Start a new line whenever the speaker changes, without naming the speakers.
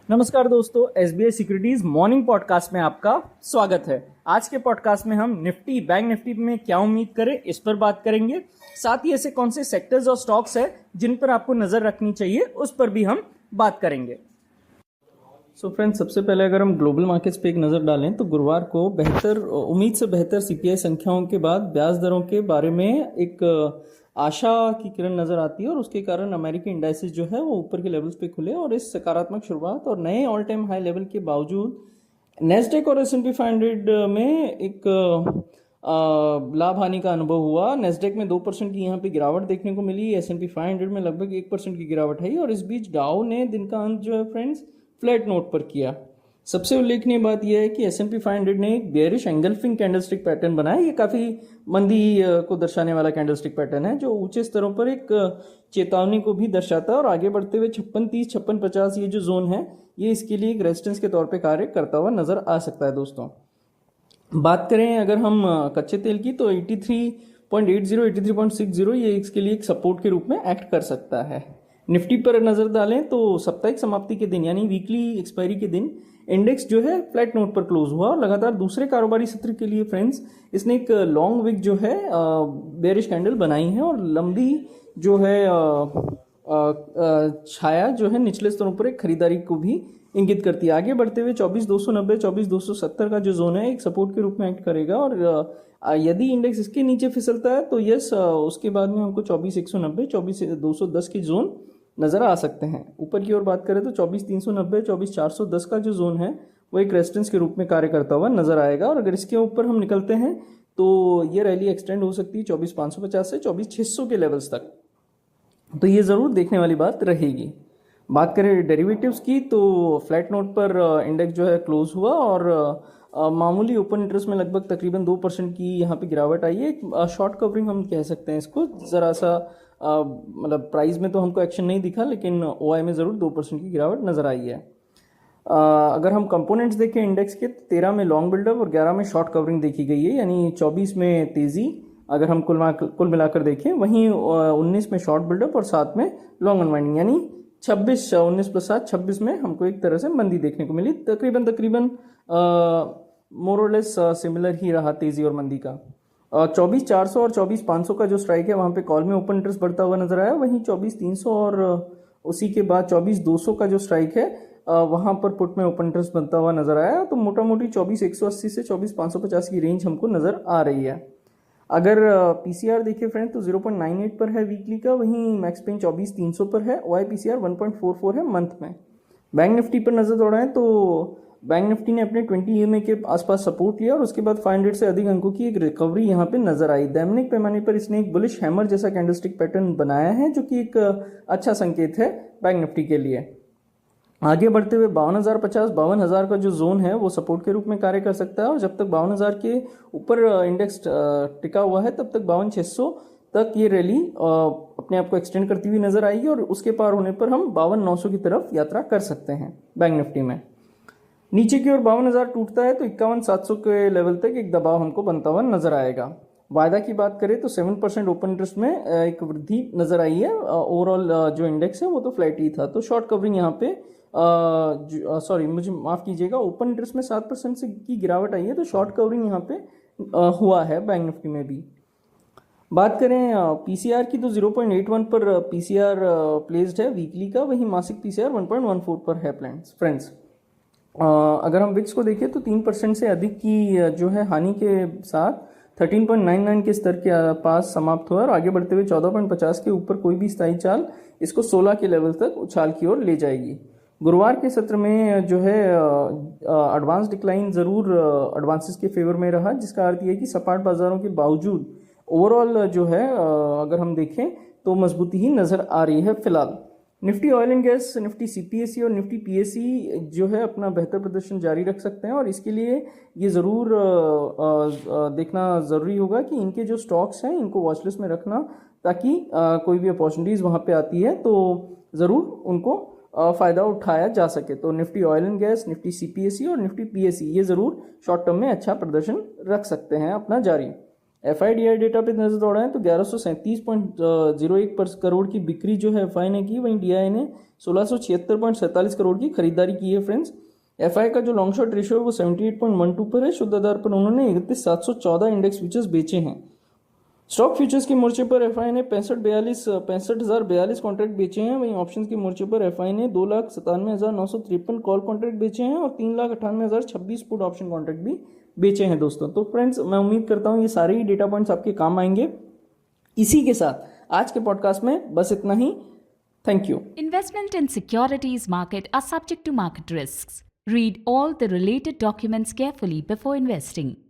नमस्कार दोस्तों, SBI securities morning podcast में आपका स्वागत है। आज के पॉडकास्ट में हम बैंक निफ्टी में क्या उम्मीद करें इस पर बात करेंगे। साथ ही ऐसे कौन से सेक्टर्स और स्टॉक्स हैं जिन पर आपको नजर रखनी चाहिए उस पर भी हम बात करेंगे। सो फ्रेंड्स, सबसे पहले अगर हम ग्लोबल मार्केट्स पे एक नज़र डालें तो गुरुवार को उम्मीद से बेहतर सीपीआई संख्याओं के बाद ब्याज दरों के बारे में एक आशा की किरण नजर आती है और उसके कारण अमेरिकी इंडाइसेस जो है वो ऊपर के लेवल्स पे खुले और इस सकारात्मक शुरुआत और नए ऑल टाइम हाई लेवल के बावजूद नेस्डेक और S&P 500 में एक लाभ हानि का अनुभव हुआ। नेस्डेक में 2% की यहाँ पे गिरावट देखने को मिली, S&P 500 में लगभग 1% की गिरावट है और इस बीच डाउ ने दिन का अंत जो है फ्रेंड्स फ्लैट नोट पर किया। सबसे उल्लेखनीय बात यह है कि S&P 500 ने एक बेयरिश एंगल्फिंग कैंडलस्टिक पैटर्न बनाया। ये काफ़ी मंदी को दर्शाने वाला कैंडलस्टिक पैटर्न है जो ऊंचे स्तरों पर एक चेतावनी को भी दर्शाता है और आगे बढ़ते हुए 56.30 56.50 ये जो जोन है ये इसके लिए एक रेजिस्टेंस के तौर पे कार्य करता हुआ नजर आ सकता है। दोस्तों, बात करें अगर हम कच्चे तेल की तो 83.80 83.60 ये इसके लिए एक सपोर्ट के रूप में एक्ट कर सकता है। निफ्टी पर नजर डालें तो साप्ताहिक समाप्ति के दिन यानी वीकली एक्सपायरी के दिन इंडेक्स जो है फ्लैट नोट पर क्लोज हुआ और लगातार दूसरे कारोबारी सत्र के लिए फ्रेंड्स इसने एक लॉन्ग विक जो है बेरिश कैंडल बनाई है और लंबी जो है छाया जो है निचले स्तरों पर एक खरीदारी को भी इंगित करती है। आगे बढ़ते हुए 24,290 24,270 का जो जोन है एक सपोर्ट के रूप में एक्ट करेगा और यदि इंडेक्स इसके नीचे फिसलता है तो यस उसके बाद में हमको 24,190 24,210 की जोन नजर आ सकते हैं। ऊपर की ओर बात करें तो 24,390 24,410 का जो जोन है वो एक रेजिस्टेंस के रूप में कार्य करता हुआ नजर आएगा और अगर इसके ऊपर हम निकलते हैं तो ये रैली एक्सटेंड हो सकती है 24,550 से 24,600 के लेवल्स तक, तो ये जरूर देखने वाली बात रहेगी। बात करें डेरिवेटिव्स की तो फ्लैट नोट पर इंडेक्स जो है क्लोज हुआ और मामूली ओपन इंटरेस्ट में लगभग तकरीबन 2% की यहाँ पे गिरावट आई है। एक शॉर्ट कवरिंग हम कह सकते हैं इसको, ज़रा सा मतलब प्राइस में तो हमको एक्शन नहीं दिखा लेकिन OI में ज़रूर 2% की गिरावट नज़र आई है। अगर हम कंपोनेंट्स देखें इंडेक्स के 13 में लॉन्ग बिल्डअप और 11 में शॉर्ट कवरिंग देखी गई है, यानी 24 में तेज़ी अगर हम कुल मिलाकर देखें, वहीं 19 में शॉर्ट बिल्डअप और 7 में लॉन्ग अनवाइंडिंग, यानी 19 + 7 26 में हमको एक तरह से मंदी देखने को मिली। तकरीबन मोर और लेस सिमिलर ही रहा तेजी और मंदी का। 24,400 और 24,500 का जो स्ट्राइक है वहाँ पे कॉल में ओपन इंटरेस्ट बढ़ता हुआ नजर आया, वहीं 24,300 और उसी के बाद 24,200 का जो स्ट्राइक है वहाँ पर पुट में ओपन इंटरेस्ट बनता हुआ नजर आया। तो मोटा मोटी 24,180 से 24,550 की रेंज हमको नजर आ रही है। अगर PCR देखें फ्रेंड तो 0.98 पर है वीकली का, वहीं मैक्स पेन 24,300 पर है, OI PCR 1.44 है मंथ में। बैंक निफ्टी पर नजर दौड़ाएं तो बैंक निफ्टी ने अपने 20 EMA के आसपास सपोर्ट लिया और उसके बाद 500 से अधिक अंकों की एक रिकवरी यहाँ पे नजर आई। दैनिक पैमाने पर इसने एक बुलिश हैमर जैसा कैंडलस्टिक पैटर्न बनाया है जो कि एक अच्छा संकेत है बैंक निफ्टी के लिए। आगे बढ़ते हुए 52,050 52,000 का जो जोन है वो सपोर्ट के रूप में कार्य कर सकता है और जब तक 52,000 के ऊपर इंडेक्स टिका हुआ है तब तक 52,600 तक ये रैली अपने आप को एक्सटेंड करती हुई नजर आएगी और उसके पार होने पर हम 52,900 की तरफ यात्रा कर सकते हैं। बैंक निफ्टी में नीचे की ओर 52,000 टूटता है तो 51,700 के लेवल तक एक दबाव हमको बनता हुआ नजर आएगा। वायदा की बात करें तो 7% ओपन इंटरेस्ट में एक वृद्धि नजर आई है। ओवरऑल जो इंडेक्स है वो तो फ्लैट ही था, तो शॉर्ट कवरिंग यहाँ पे मुझे माफ कीजिएगा, ओपन इंटरेस्ट में 7% से की गिरावट आई है तो शॉर्ट कवरिंग यहाँ पे हुआ है बैंक निफ्टी में भी। बात करें PCR की तो 0.81 पर PCR प्लेस्ड है वीकली का, वहीं मासिक PCR 1.14 पर है फ्रेंड्स। अगर हम विक्स को देखें तो 3% से अधिक की जो है हानि के साथ 13.99 के स्तर के पास समाप्त हुआ और आगे बढ़ते हुए 14.50 के ऊपर कोई भी स्थायी चाल इसको 16 के लेवल तक उछाल की ओर ले जाएगी। गुरुवार के सत्र में जो है एडवांस डिक्लाइन जरूर एडवांसेस के फेवर में रहा, जिसका अर्थ यह है कि सपाट बाजारों के बावजूद ओवरऑल जो है अगर हम देखें तो मजबूती ही नजर आ रही है फिलहाल। Nifty oil and gas, Nifty CPSE और निफ्टी PSE जो है अपना बेहतर प्रदर्शन जारी रख सकते हैं और इसके लिए ये ज़रूर देखना ज़रूरी होगा कि इनके जो स्टॉक्स हैं इनको वॉचलिस्ट में रखना, ताकि कोई भी अपॉर्चुनिटीज़ वहाँ पे आती है तो ज़रूर उनको फ़ायदा उठाया जा सके। तो Nifty oil and gas, Nifty CPSE और निफ्टी PSE ये ज़रूर शॉर्ट टर्म में अच्छा प्रदर्शन रख सकते हैं अपना जारी। FIDI डेटा पे नजर दौड़ाएं तो 1137.01 करोड़ की बिक्री जो है FI ने की, वहीं DI ने 1676.47 करोड़ की खरीदारी की है फ्रेंड्स। FI का जो लॉन्ग शॉर्ट रेशियो है वो 78.12 पर है। शुद्ध आधार पर उन्होंने 31,714 इंडेक्स फ्यूचर्स बेचे हैं। स्टॉक फ्यूचर्स के मोर्चे पर FI ने 65,042 कॉन्ट्रैक्ट बेचे हैं, वहीं ऑप्शंस के मोर्चे पर FI ने 2,97,953 कॉल कॉन्ट्रैक्ट बेचे हैं और 3,98,026 पुट ऑप्शन कॉन्ट्रैक्ट भी बेचे हैं दोस्तों। तो फ्रेंड्स, मैं उम्मीद करता हूँ ये सारे ही डेटा पॉइंट्स आपके काम आएंगे। इसी के साथ आज के पॉडकास्ट में बस इतना ही। Thank you.
Investment in securities market are subject to market risks. Read all the related documents carefully before investing.